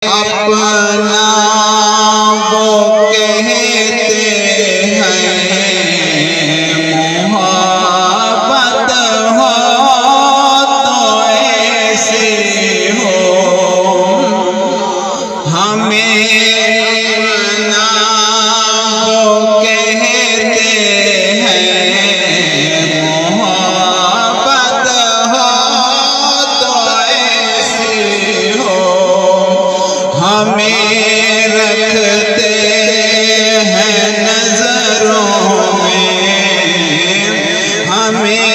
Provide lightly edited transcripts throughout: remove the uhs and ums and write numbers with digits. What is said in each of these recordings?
अपना वो कहते हैं मोहब्बत हो तो ऐसे हो, हमें अपना वो कहते हैं मोहब्बत हो तो ऐसे हो, हमें रखते हैं नजरों में, हमें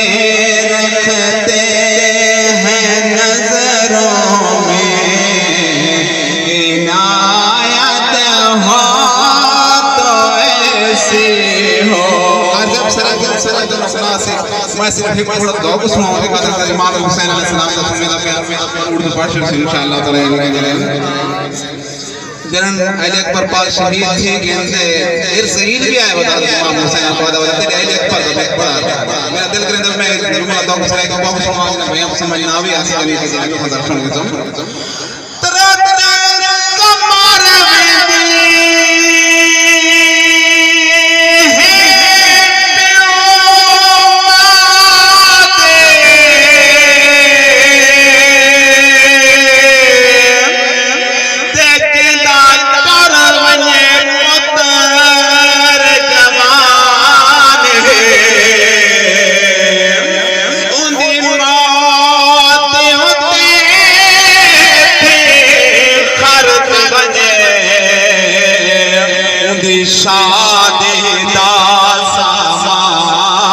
रखते हैं नजरों में, इनायत हो तो ऐसी हो। मैं सिर्फ एक थोड़ा दुआ को सुनाऊंगा हज़रत इमाम हुसैन अलैहिस्सलाम का मेरा प्यार उर्दू पढ़ से इंशाअल्लाह ताला जरन अली अकबर पाक शहीद थे कि इनसे फिर शहीद भी आए बता दो इमाम हुसैन को बता दो अली अकबर का पढ़ा मेरा दिल करे मैं जुमला दुआ को सुनाएगा दुआ को सुनाऊंगा भैया समझ ना भी आसान तरीके से आगे हज़रत सुन लेता हूं। शादी दा सामाने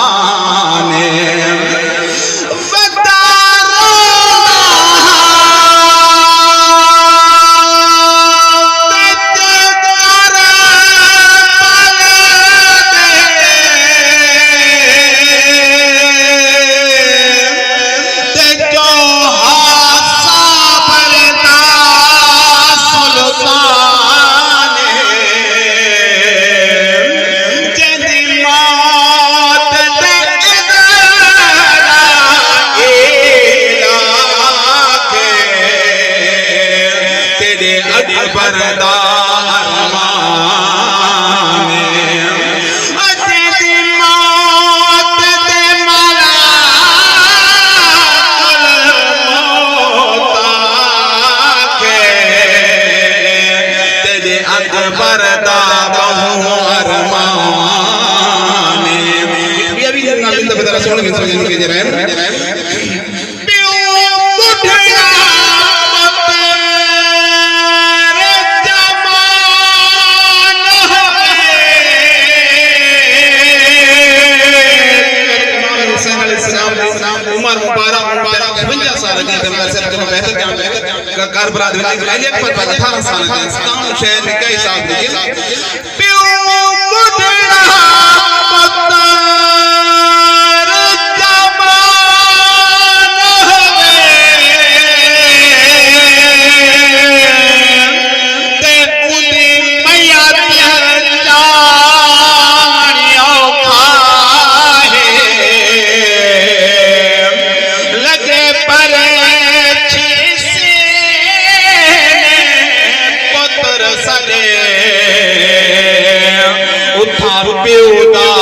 प्योदा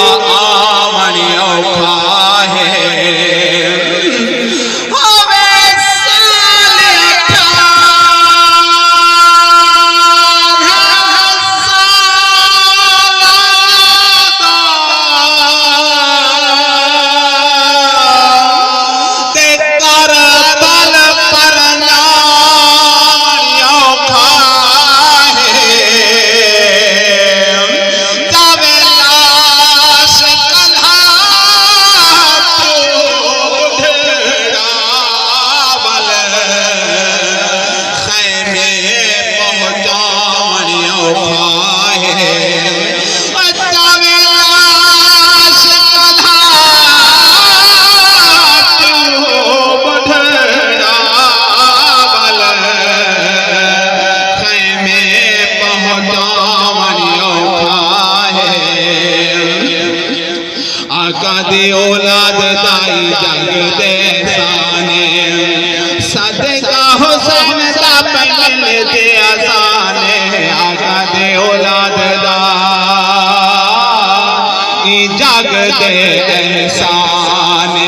दे एहसान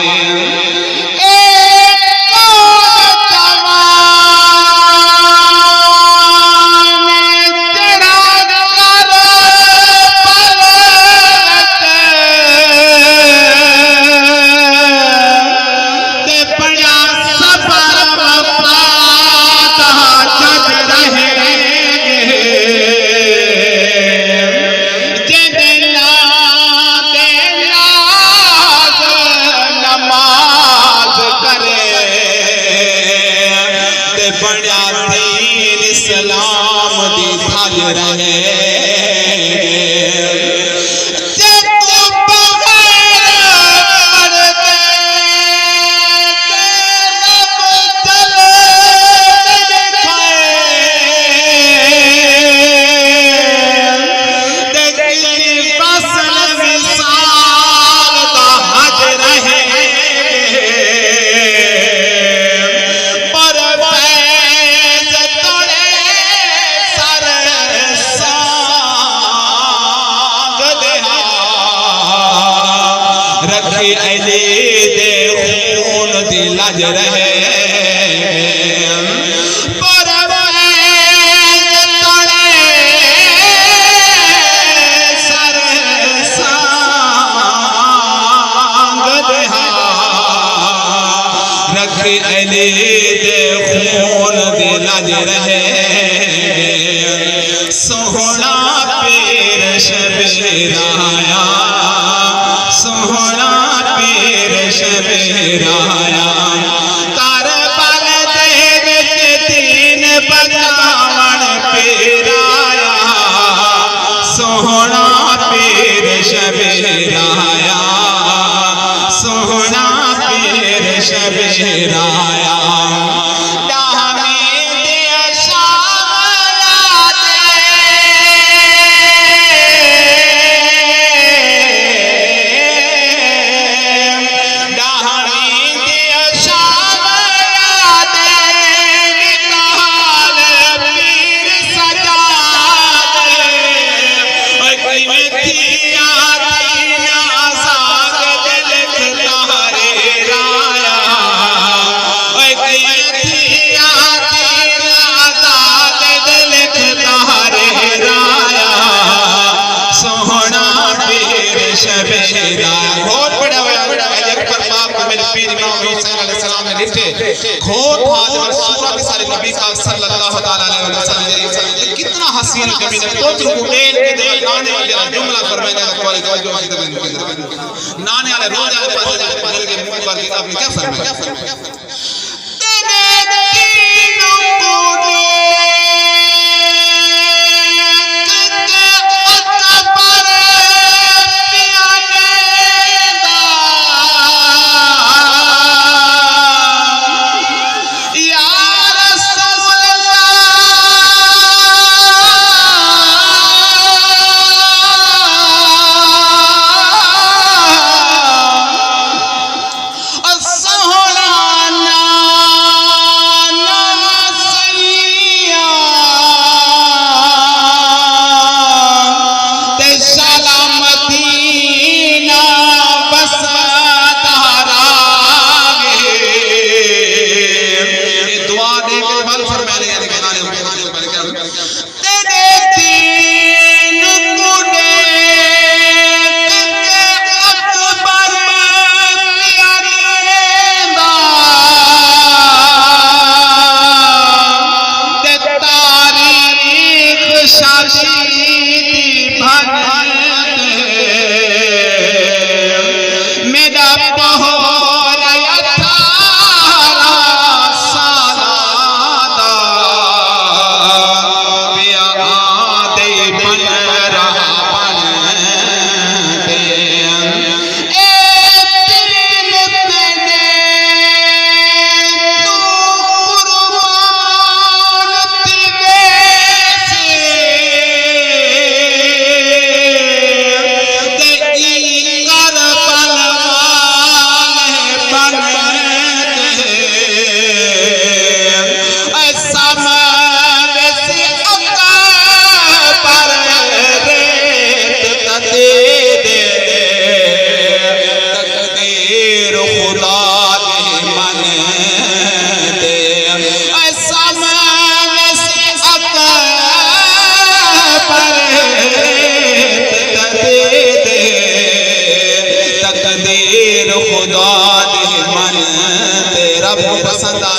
सलाम दी थाज रहे रखी अली दे खून दी लाज रहे रखी अली दे खून दी लाज रहे सोहना पीर शबीर आया सोहना पीर शबीर आया कारबल दे विच तीन बजावन पीर आया सोहना पीर शबीर आया सोहना पीर शबीर आया बहुत बड़ा पीर इमाम हुसैन अलैहिस्सलाम ने लिखे खोट हाथ और सूरत सारे नबी का सल्लल्लाहु अलैहि वसल्लम कितना हसीन कभी ने तो गुडेन के दे नाने वाले जुमला फरमाया वाली तवज्जो नाने वाले रोज आले पास बदल के मुंह पर आपने क्या फरमाया तेरे तीनों कोने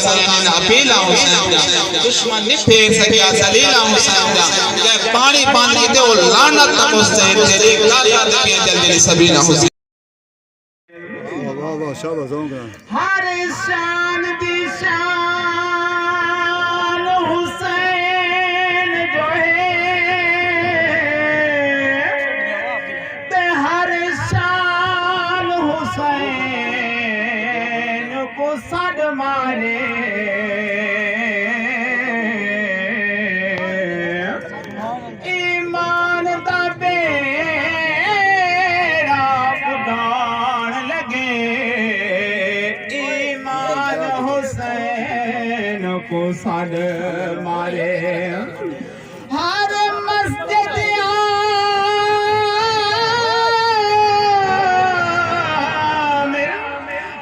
सल्तान अपीला हुसैन जा दुश्मन नहीं फेर सकिया सलीला हुसैन जा के पानी पानी ते ओ लानत हुसैन तेरी लाला दे जल्दी सबीना हुसैन वाह वाह शाबाश होगा हर शान दी शान हुसैन जो है ते हर शान हुसैन को सद मारे ईमान दा बेड़ा उड़ान लगे ईमान हुसैन को सद मारे हर मस्जिद आमिर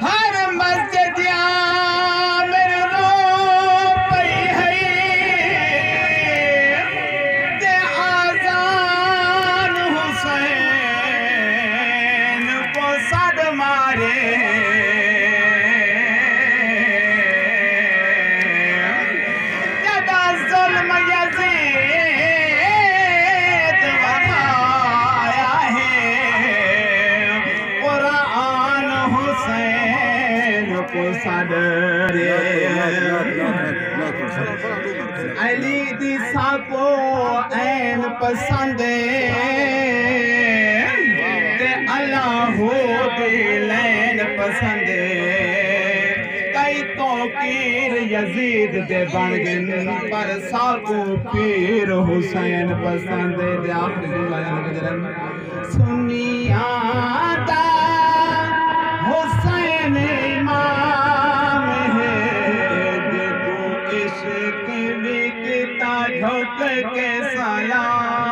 हर मस्जिद आमिर रो पई है ते आजान हुसैन को सद मारे जदा जुल्म यजीद बताया है कुरान हुसैन को सद अली दी साको ऐन पसंद ते अल्लाह दी लैन पसंद कई तो पीर यजीद दे बन गए पर साको पीर हुसैन पसंद दे आखिरी जुमला सुनिया दा हुसैन इमाम है देखो इश्क भी किता ढोक के सलाम